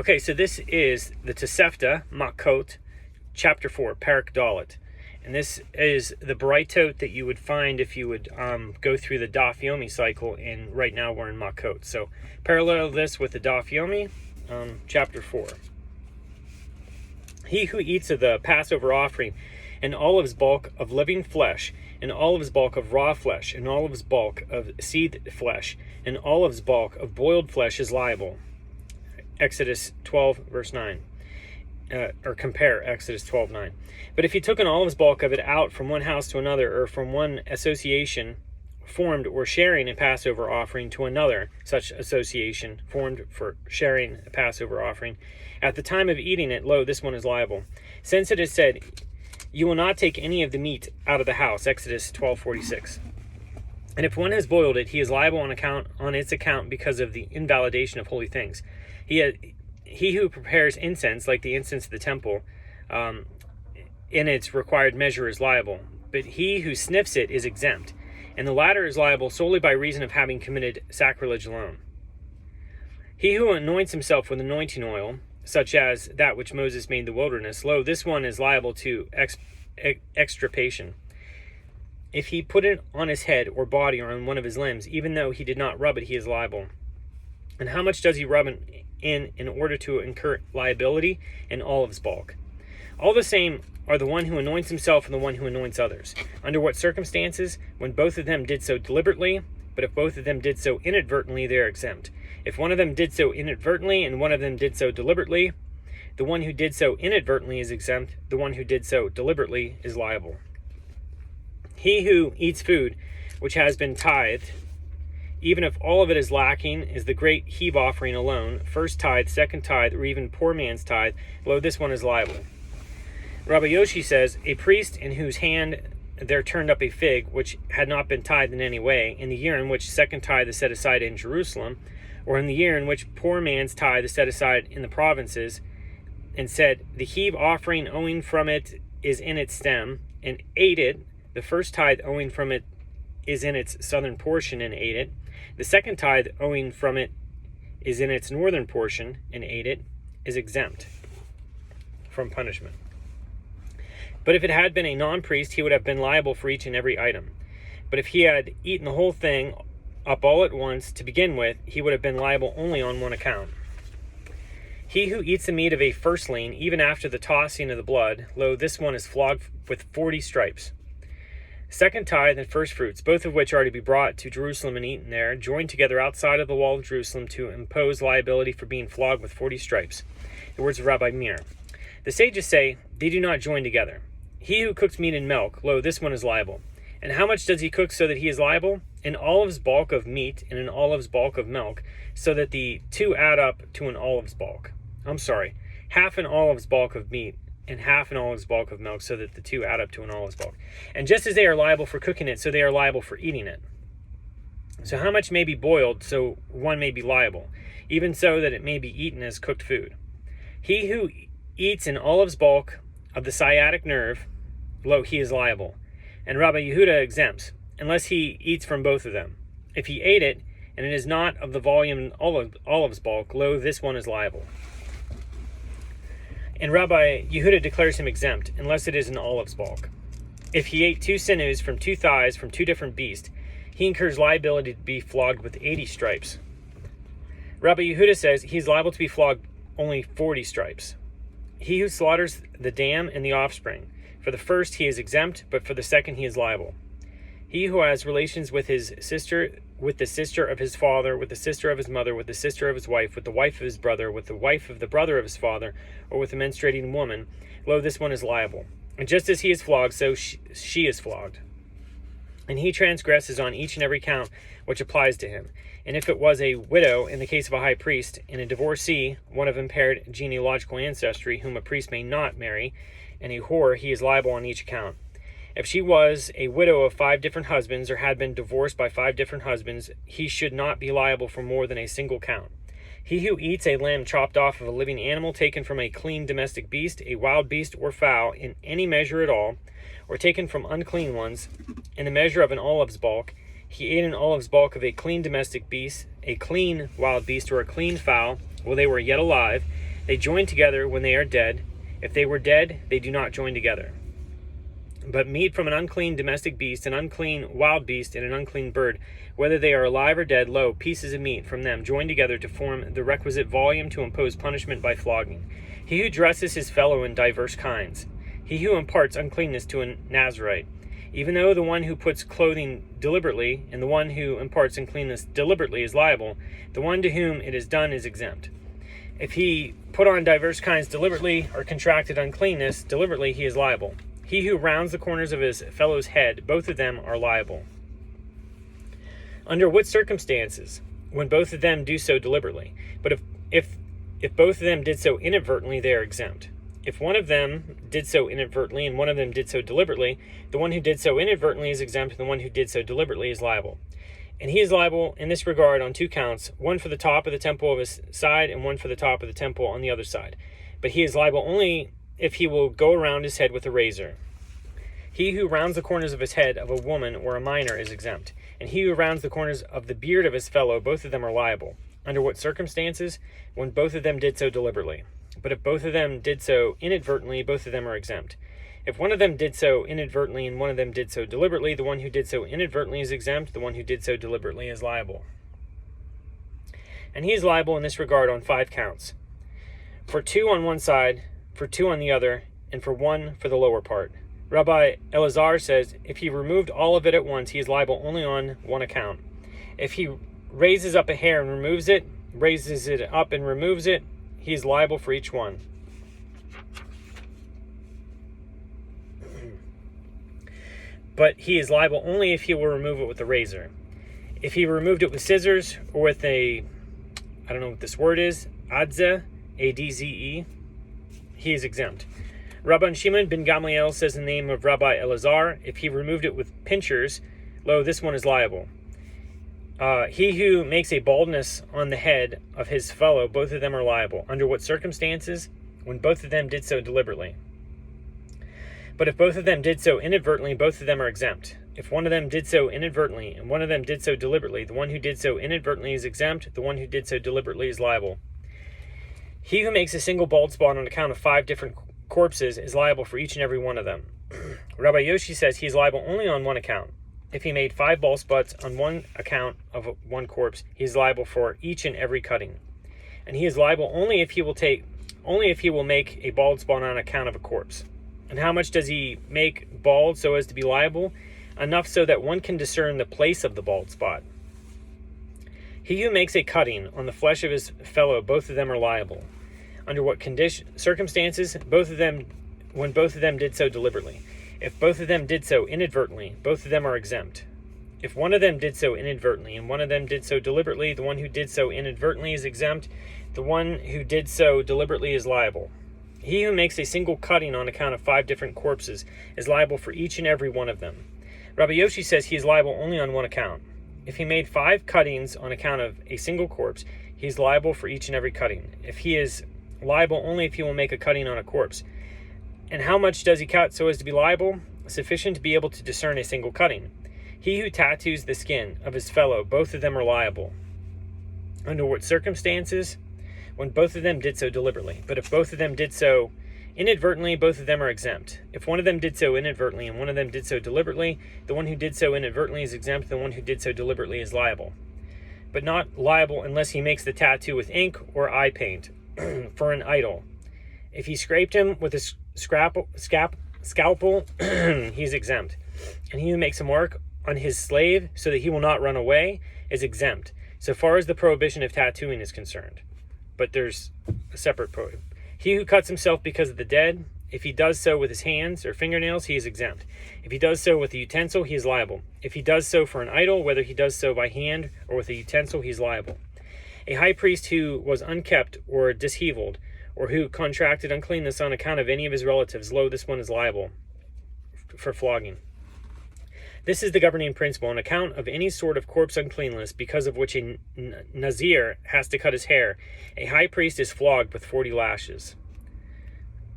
Okay, so this is the Tosefta, Makkot, chapter 4, Parak Dalet. And this is the Brightot that you would find if you would go through the Daf Yomi cycle, and right now we're in Makkot. So parallel this with the Daf Yomi, chapter 4. He who eats of the Passover offering and all of his bulk of living flesh, and all of his bulk of raw flesh, and all of his bulk of seed flesh, and all of his bulk of boiled flesh is liable. Exodus 12, verse 9. Or compare Exodus 12:9. But if he took an olive's bulk of it out from one house to another, or from one association formed or sharing a Passover offering to another such association formed for sharing a Passover offering, at the time of eating it, lo, this one is liable. Since it is said, you will not take any of the meat out of the house, Exodus 12:46. And if one has boiled it, he is liable on its account because of the invalidation of holy things. He who prepares incense, like the incense of the temple, in its required measure is liable. But he who sniffs it is exempt, and the latter is liable solely by reason of having committed sacrilege alone. He who anoints himself with anointing oil, such as that which Moses made in the wilderness, lo, this one is liable to extirpation. If he put it on his head or body or on one of his limbs, even though he did not rub it, he is liable. And how much does he rub it in order to incur liability? In all of his bulk. All the same are the one who anoints himself and the one who anoints others. Under what circumstances? When both of them did so deliberately, but if both of them did so inadvertently, they are exempt. If one of them did so inadvertently and one of them did so deliberately, the one who did so inadvertently is exempt, the one who did so deliberately is liable. He who eats food which has been tithed, even if all of it is lacking, is the great heave offering alone, first tithe, second tithe, or even poor man's tithe, lo, this one is liable. Rabbi Yoshi says, a priest in whose hand there turned up a fig which had not been tithed in any way, in the year in which second tithe is set aside in Jerusalem, or in the year in which poor man's tithe is set aside in the provinces, and said, the heave offering owing from it is in its stem, and ate it, the first tithe owing from it is in its southern portion, and ate it, the second tithe owing from it is in its northern portion, and ate it, is exempt from punishment. But if it had been a non-priest, he would have been liable for each and every item. But if he had eaten the whole thing up all at once to begin with, he would have been liable only on one account. He who eats the meat of a firstling, even after the tossing of the blood, lo, this one is flogged with 40 stripes. Second tithe and first fruits, both of which are to be brought to Jerusalem and eaten there, joined together outside of the wall of Jerusalem to impose liability for being flogged with 40 stripes. The words of Rabbi Meir. The sages say, they do not join together. He who cooks meat in milk, lo, this one is liable. And how much does he cook so that he is liable? In olive's bulk of meat and an olive's bulk of milk, so that the two add up to an olive's bulk. Half an olive's bulk of meat and half an olive's bulk of milk, so that the two add up to an olive's bulk. And just as they are liable for cooking it, so they are liable for eating it. So how much may be boiled, so one may be liable, even so that it may be eaten as cooked food. He who eats an olive's bulk of the sciatic nerve, lo, he is liable. And Rabbi Yehuda exempts, unless he eats from both of them. If he ate it, and it is not of the volume olive's bulk, lo, this one is liable. And Rabbi Yehuda declares him exempt, unless it is an olive's bulk. If he ate 2 sinews from 2 thighs from 2 different beasts, he incurs liability to be flogged with 80 stripes. Rabbi Yehuda says he is liable to be flogged only 40 stripes. He who slaughters the dam and the offspring, for the first he is exempt, but for the second he is liable. He who has relations with his sister, with the sister of his father, with the sister of his mother, with the sister of his wife, with the wife of his brother, with the wife of the brother of his father, or with a menstruating woman, lo, this one is liable. And just as he is flogged, so she is flogged. And he transgresses on each and every count which applies to him. And if it was a widow, in the case of a high priest, and a divorcee, one of impaired genealogical ancestry, whom a priest may not marry, and a whore, he is liable on each account. If she was a widow of 5 different husbands, or had been divorced by 5 different husbands, he should not be liable for more than a single count. He who eats a lamb chopped off of a living animal taken from a clean domestic beast, a wild beast or fowl, in any measure at all, or taken from unclean ones, in the measure of an olive's bulk, he ate an olive's bulk of a clean domestic beast, a clean wild beast, or a clean fowl, while they were yet alive, They join together when they are dead. If they were dead, they do not join together. But meat from an unclean domestic beast, an unclean wild beast, and an unclean bird, whether they are alive or dead, lo, pieces of meat from them join together to form the requisite volume to impose punishment by flogging. He who dresses his fellow in diverse kinds, he who imparts uncleanness to a Nazarite, even though the one who puts clothing deliberately and the one who imparts uncleanness deliberately is liable, the one to whom it is done is exempt. If he put on diverse kinds deliberately or contracted uncleanness deliberately, he is liable. He who rounds the corners of his fellow's head, both of them are liable. Under what circumstances? When both of them do so deliberately. But if both of them did so inadvertently, they are exempt. If one of them did so inadvertently and one of them did so deliberately, the one who did so inadvertently is exempt, and the one who did so deliberately is liable. And he is liable in this regard on two counts, one for the top of the temple of his side and one for the top of the temple on the other side. But he is liable only if he will go around his head with a razor. He who rounds the corners of his head of a woman or a minor is exempt, and he who rounds the corners of the beard of his fellow, both of them are liable. Under what circumstances? When both of them did so deliberately. But if both of them did so inadvertently, both of them are exempt. If one of them did so inadvertently and one of them did so deliberately, the one who did so inadvertently is exempt, the one who did so deliberately is liable. And he is liable in this regard on 5 counts. For 2 on one side, for 2 on the other, and for 1 for the lower part. Rabbi Elazar says, if he removed all of it at once, he is liable only on 1 account. If he raises up a hair and removes it, raises it up and removes it, he is liable for each one. But he is liable only if he will remove it with a razor. If he removed it with scissors or with I don't know what this word is, adze, A-D-Z-E, he is exempt. Rabban Shimon ben Gamliel says in the name of Rabbi Elazar, if he removed it with pincers, lo, this one is liable. He who makes a baldness on the head of his fellow, both of them are liable. Under what circumstances? When both of them did so deliberately. But if both of them did so inadvertently, both of them are exempt. If one of them did so inadvertently and one of them did so deliberately, the one who did so inadvertently is exempt, the one who did so deliberately is liable. He who makes a single bald spot on account of 5 different corpses is liable for each and every one of them. Rabbi Yoshi says he is liable only on 1 account. If he made 5 bald spots on 1 account of 1 corpse, he is liable for each and every cutting. And he is liable only if he will make a bald spot on account of a corpse. And how much does he make bald so as to be liable? Enough so that one can discern the place of the bald spot. He who makes a cutting on the flesh of his fellow, both of them are liable. Under what circumstances? When both of them did so deliberately. If both of them did so inadvertently, both of them are exempt. If one of them did so inadvertently and one of them did so deliberately, the one who did so inadvertently is exempt, the one who did so deliberately is liable. He who makes a single cutting on account of 5 different corpses is liable for each and every one of them. Rabbi Yoshi says he is liable only on 1 account. If he made 5 cuttings on account of a single corpse, he is liable for each and every cutting. If he is liable only if he will make a cutting on a corpse. And how much does he cut so as to be liable? Sufficient to be able to discern a single cutting. He who tattoos the skin of his fellow, both of them are liable. Under what circumstances? When both of them did so deliberately. But if both of them did so inadvertently, both of them are exempt. If one of them did so inadvertently and one of them did so deliberately, the one who did so inadvertently is exempt, the one who did so deliberately is liable. But not liable unless he makes the tattoo with ink or eye paint for an idol. If he scraped him with a scalpel, he's exempt. And he who makes a mark on his slave so that he will not run away is exempt, so far as the prohibition of tattooing is concerned. But there's a separate prohibition. He who cuts himself because of the dead, if he does so with his hands or fingernails, he is exempt. If he does so with a utensil, he is liable. If he does so for an idol, whether he does so by hand or with a utensil, he is liable. A high priest who was unkept or disheveled, or who contracted uncleanness on account of any of his relatives, lo, this one is liable for flogging. This is the governing principle. On account of any sort of corpse uncleanness, because of which a Nazir has to cut his hair, a high priest is flogged with 40 lashes.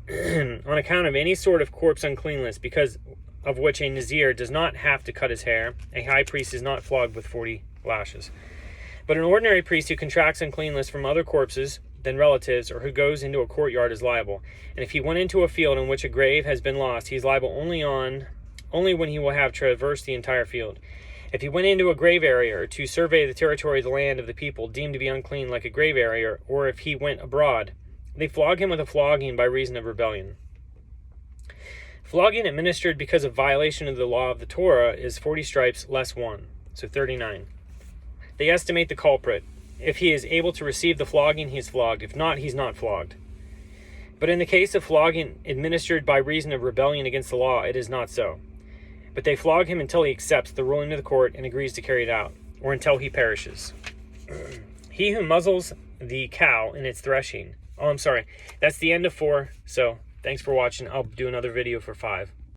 On account of any sort of corpse uncleanness, because of which a Nazir does not have to cut his hair, a high priest is not flogged with 40 lashes. But an ordinary priest who contracts uncleanness from other corpses, than relatives, or who goes into a courtyard is liable. And if he went into a field in which a grave has been lost, he is liable only when he will have traversed the entire field. If he went into a grave area to survey the territory of the land of the people deemed to be unclean like a grave area, or if he went abroad, they flog him with a flogging by reason of rebellion. Flogging administered because of violation of the law of the Torah is 40 stripes less 1, so 39. They estimate the culprit. If he is able to receive the flogging, he is flogged. If not, he's not flogged. But in the case of flogging administered by reason of rebellion against the law, it is not so. But they flog him until he accepts the ruling of the court and agrees to carry it out, or until he perishes. He who muzzles the cow in its threshing. Oh, I'm sorry. That's the end of 4, so thanks for watching. I'll do another video for 5.